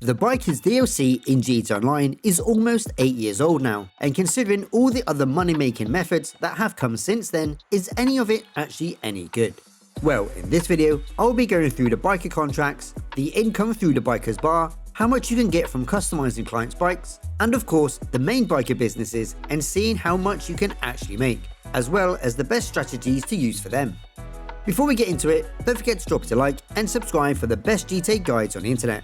The BIKERS DLC in GT Online is almost 8 years old now, and considering all the other money-making methods that have come since then, is any of it actually any good? Well, in this video, I'll be going through the biker contracts, the income through the BIKERS bar, how much you can get from customizing clients' bikes, and of course, the main biker businesses and seeing how much you can actually make, as well as the best strategies to use for them. Before we get into it, don't forget to drop it a like and subscribe for the best GTA guides on the internet.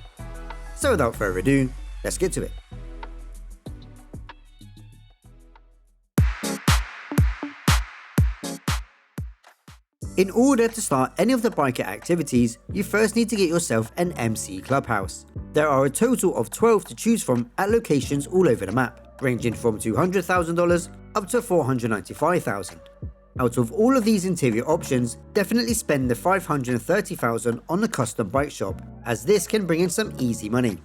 So without further ado, let's get to it. In order to start any of the biker activities, you first need to get yourself an MC Clubhouse. There are a total of 12 to choose from at locations all over the map, ranging from $200,000 up to $495,000. Out of all of these interior options, definitely spend the $530,000 on the custom bike shop, as this can bring in some easy money.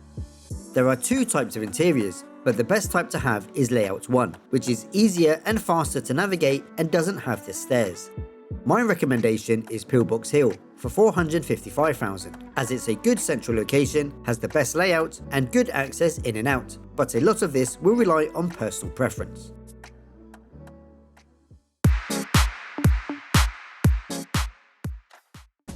There are two types of interiors, but the best type to have is Layout 1, which is easier and faster to navigate and doesn't have the stairs. My recommendation is Pillbox Hill for $455,000, as it's a good central location, has the best layout and good access in and out, but a lot of this will rely on personal preference.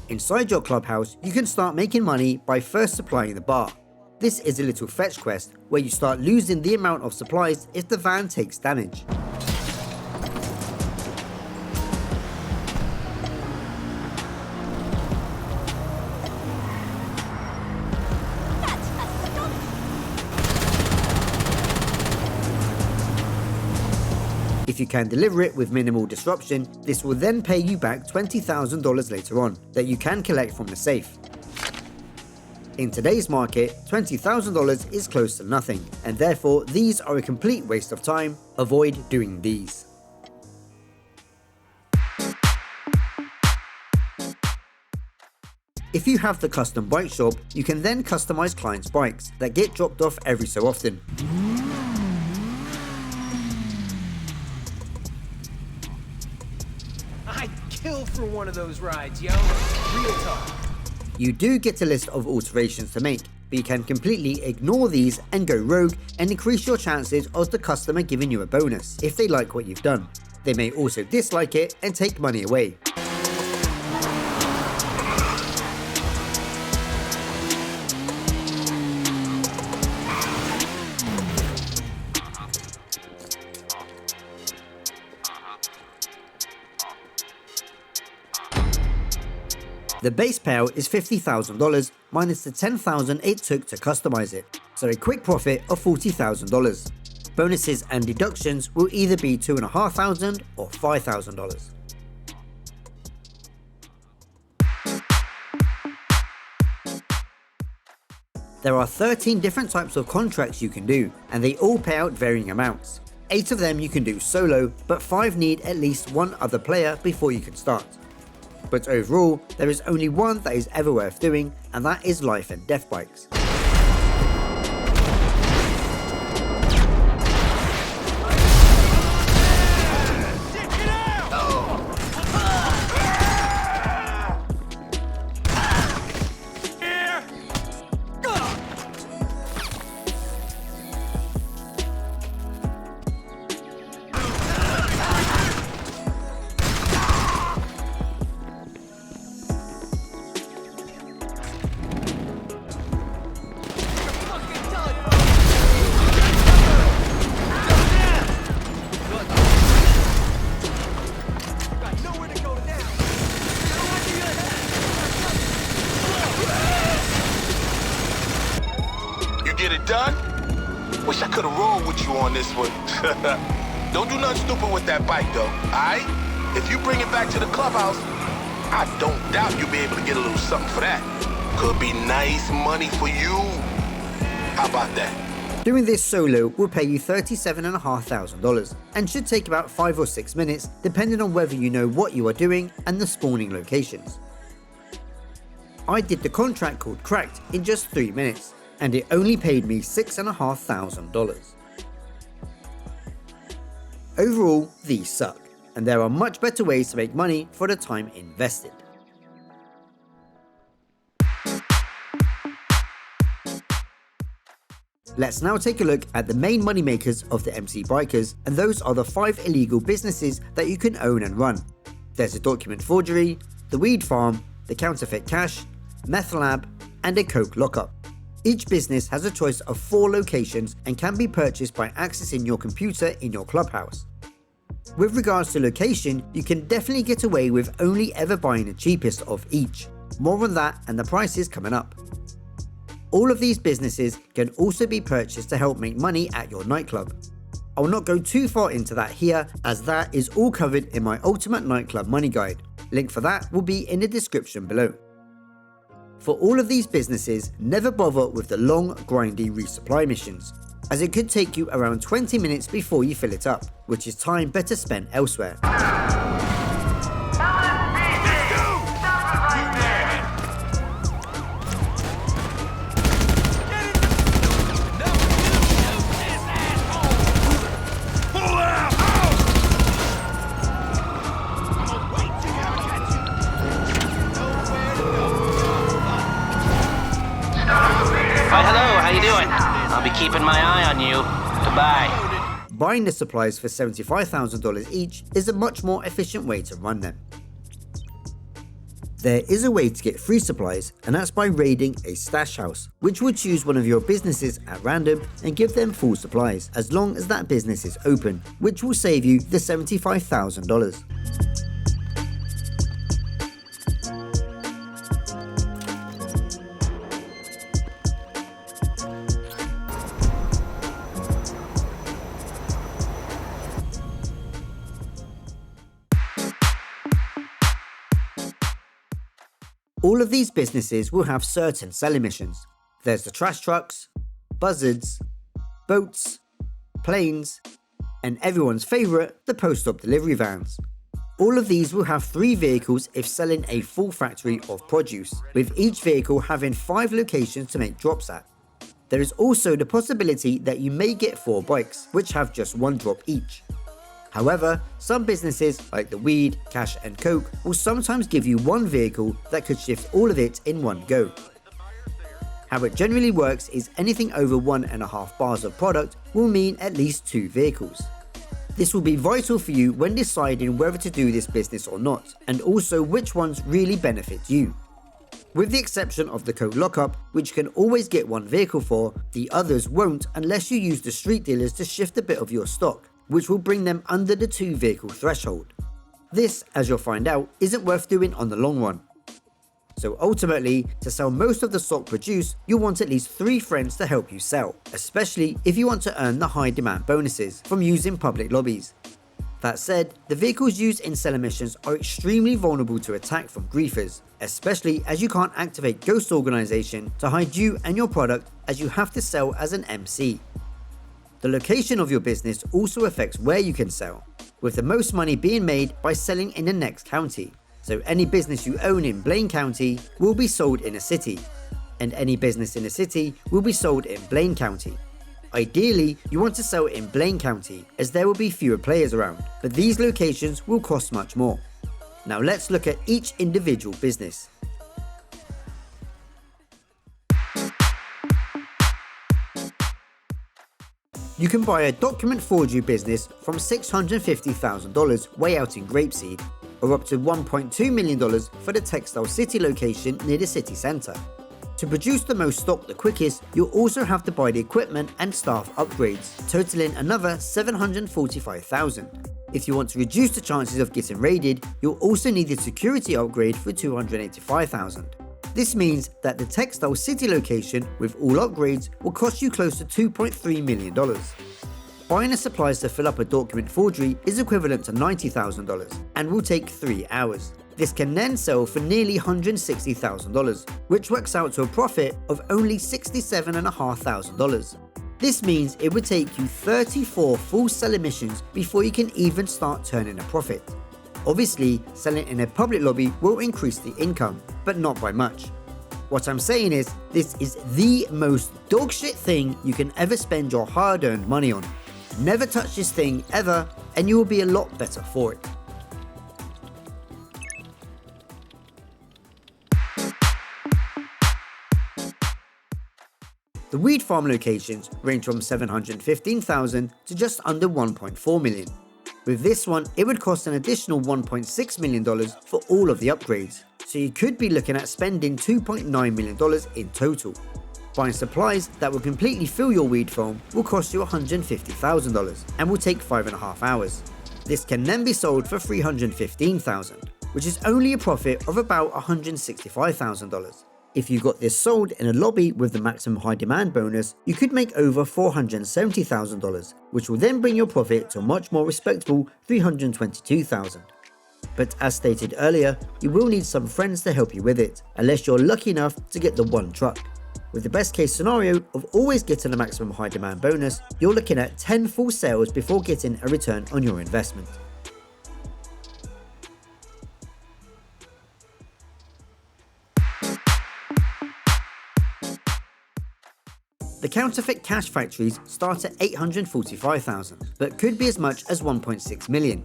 Inside your clubhouse, you can start making money by first supplying the bar. This is a little fetch quest where you start losing the amount of supplies if the van takes damage. If you can deliver it with minimal disruption, this will then pay you back $20,000 later on that you can collect from the safe. In today's market, $20,000 is close to nothing, and therefore these are a complete waste of time. Avoid doing these. If you have the custom bike shop, you can then customize clients' bikes that get dropped off every so often. For one of those rides, yo. Real talk. You do get a list of alterations to make, but you can completely ignore these and go rogue and increase your chances of the customer giving you a bonus if they like what you've done. They may also dislike it and take money away. The base payout is $50,000 minus the $10,000 it took to customize it, so a quick profit of $40,000. Bonuses and deductions will either be $2,500 or $5,000. There are 13 different types of contracts you can do, and they all pay out varying amounts. 8 of them you can do solo, but 5 need at least one other player before you can start. But overall, there is only one that is ever worth doing, and that is life and death bikes. Get it done? Wish I could've rolled with you on this one. Don't do nothing stupid with that bike though, alright? If you bring it back to the clubhouse, I don't doubt you'll be able to get a little something for that. Could be nice money for you. How about that? Doing this solo will pay you $37,500 and should take about 5 or 6 minutes depending on whether you know what you are doing and the spawning locations. I did the contract called Cracked in just 3 minutes, and it only paid me $6,500. Overall, these suck, and there are much better ways to make money for the time invested. Let's now take a look at the main moneymakers of the MC Bikers, and those are the 5 illegal businesses that you can own and run. There's a document forgery, the weed farm, the Counterfeit Cash, Meth Lab, and a coke lockup. Each business has a choice of 4 locations and can be purchased by accessing your computer in your clubhouse. With regards to location, you can definitely get away with only ever buying the cheapest of each. More on that and the prices coming up. All of these businesses can also be purchased to help make money at your nightclub. I will not go too far into that here, as that is all covered in my Ultimate Nightclub Money Guide. Link for that will be in the description below. For all of these businesses, never bother with the long, grindy resupply missions, as it could take you around 20 minutes before you fill it up, which is time better spent elsewhere. I'll be keeping my eye on you. Goodbye. Buying the supplies for $75,000 each is a much more efficient way to run them. There is a way to get free supplies, and that's by raiding a stash house, which will choose one of your businesses at random and give them full supplies, as long as that business is open, which will save you the $75,000. All of these businesses will have certain selling missions. There's the trash trucks, buzzards, boats, planes, and everyone's favourite, the post-op delivery vans. All of these will have 3 vehicles if selling a full factory of produce, with each vehicle having 5 locations to make drops at. There is also the possibility that you may get 4 bikes, which have just 1 drop each. However, some businesses like the weed, cash and coke will sometimes give you 1 vehicle that could shift all of it in one go. How it generally works is anything over 1.5 bars of product will mean at least 2 vehicles. This will be vital for you when deciding whether to do this business or not, and also which ones really benefit you. With the exception of the coke lockup, which you can always get 1 vehicle for, the others won't unless you use the street dealers to shift a bit of your stock, which will bring them under the 2 vehicle threshold. This, as you'll find out, isn't worth doing on the long run. So ultimately, to sell most of the stock produced, you'll want at least 3 friends to help you sell, especially if you want to earn the high demand bonuses from using public lobbies. That said, the vehicles used in selling missions are extremely vulnerable to attack from griefers, especially as you can't activate Ghost Organization to hide you and your product, as you have to sell as an MC. The location of your business also affects where you can sell, with the most money being made by selling in the next county. So any business you own in Blaine County will be sold in a city, and any business in a city will be sold in Blaine County. Ideally, you want to sell in Blaine County, as there will be fewer players around, but these locations will cost much more. Now let's look at each individual business. You can buy a document forgery business from $650,000 way out in Grapeseed, or up to $1.2 million for the Textile City location near the city centre. To produce the most stock the quickest, you'll also have to buy the equipment and staff upgrades, totaling another $745,000. If you want to reduce the chances of getting raided, you'll also need the security upgrade for $285,000. This means that the Textile City location with all upgrades will cost you close to $2.3 million. Buying the supplies to fill up a document forgery is equivalent to $90,000 and will take 3 hours. This can then sell for nearly $160,000, which works out to a profit of only $67,500. This means it would take you 34 full selling missions before you can even start turning a profit. Obviously, selling in a public lobby will increase the income, but not by much. What I'm saying is, this is the most dogshit thing you can ever spend your hard-earned money on. Never touch this thing ever, and you will be a lot better for it. The weed farm locations range from $715,000 to just under $1.4 million. With this one, it would cost an additional $1.6 million for all of the upgrades, so you could be looking at spending $2.9 million in total. Buying supplies that will completely fill your weed farm will cost you $150,000 and will take 5.5 hours. This can then be sold for $315,000, which is only a profit of about $165,000. If you got this sold in a lobby with the maximum high demand bonus, you could make over $470,000, which will then bring your profit to a much more respectable $322,000. But as stated earlier, you will need some friends to help you with it, unless you're lucky enough to get the one truck. With the best case scenario of always getting a maximum high demand bonus, you're looking at 10 full sales before getting a return on your investment. The Counterfeit Cash factories start at $845,000, but could be as much as $1.6 million.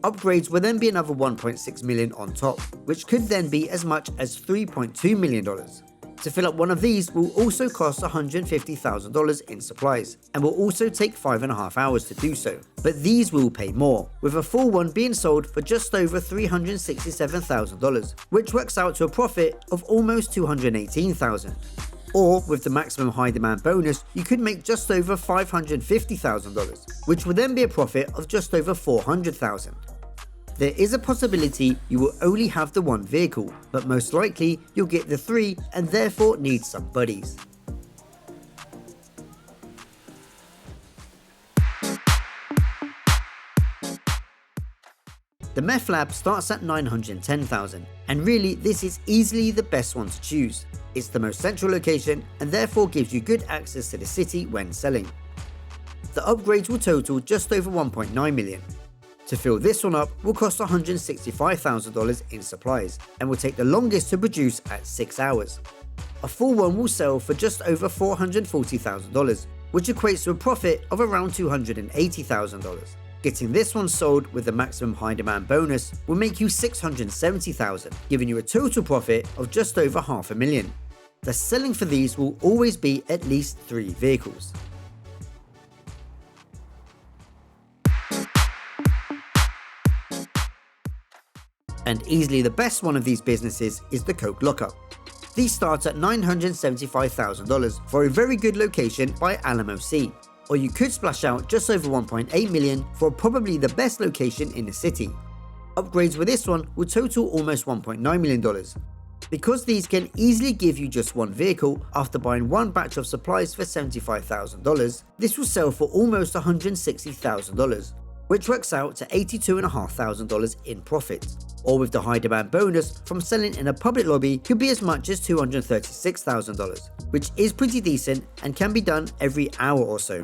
Upgrades will then be another $1.6 million on top, which could then be as much as $3.2 million. To fill up one of these will also cost $150,000 in supplies, and will also take 5.5 hours to do so, but these will pay more, with a full one being sold for just over $367,000, which works out to a profit of almost $218,000. Or with the maximum high demand bonus, you could make just over $550,000, which will then be a profit of just over $400,000. There is a possibility you will only have the one vehicle, but most likely you'll get the three and therefore need some buddies. The Meth Lab starts at $910,000, and really this is easily the best one to choose. It's the most central location and therefore gives you good access to the city when selling. The upgrades will total just over $1.9 million. To fill this one up will cost $165,000 in supplies and will take the longest to produce at 6 hours. A full one will sell for just over $440,000, which equates to a profit of around $280,000. Getting this one sold with the maximum high demand bonus will make you $670,000, giving you a total profit of just over $500,000. The selling for these will always be at least 3 vehicles. And easily the best one of these businesses is the Coke Lockup. These start at $975,000 for a very good location by Alamo Sea, or you could splash out just over $1.8 million for probably the best location in the city. Upgrades with this one will total almost $1.9 million. Because these can easily give you just one vehicle after buying one batch of supplies for $75,000, this will sell for almost $160,000, which works out to $82,500 in profit. Or with the high demand bonus from selling in a public lobby could be as much as $236,000, which is pretty decent and can be done every hour or so.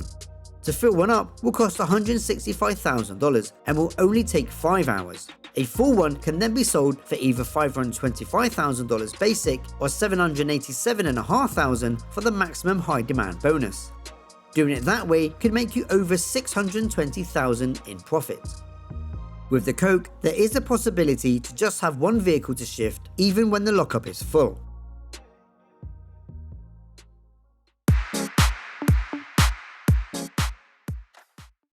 To fill one up will cost $165,000 and will only take 5 hours. A full one can then be sold for either $525,000 basic or $787,500 for the maximum high demand bonus. Doing it that way could make you over $620,000 in profit. With the Coke, there is a possibility to just have one vehicle to shift even when the lockup is full.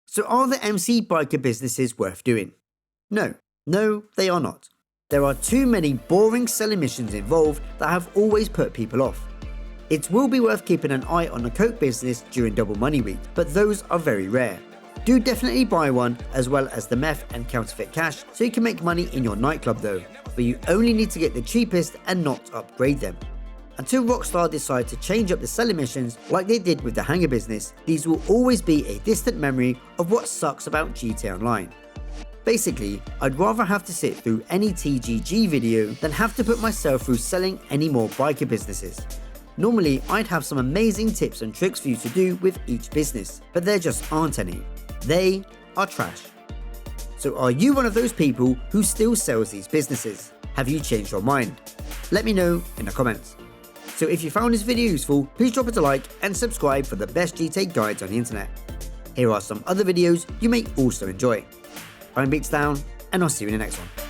So are the MC biker businesses worth doing? No, they are not. There are too many boring selling missions involved that have always put people off. It will be worth keeping an eye on the Coke business during Double Money Week, but those are very rare. Do definitely buy one, as well as the Meth and Counterfeit Cash, so you can make money in your nightclub though, but you only need to get the cheapest and not upgrade them. Until Rockstar decide to change up the selling missions like they did with the hangar business, these will always be a distant memory of what sucks about GTA Online. Basically, I'd rather have to sit through any TGG video than have to put myself through selling any more biker businesses. Normally, I'd have some amazing tips and tricks for you to do with each business, but there just aren't any. They are trash. So are you one of those people who still sells these businesses? Have you changed your mind? Let me know in the comments. So if you found this video useful, please drop it a like and subscribe for the best GTA guides on the internet. Here are some other videos you may also enjoy. I'm BeatsDown, and I'll see you in the next one.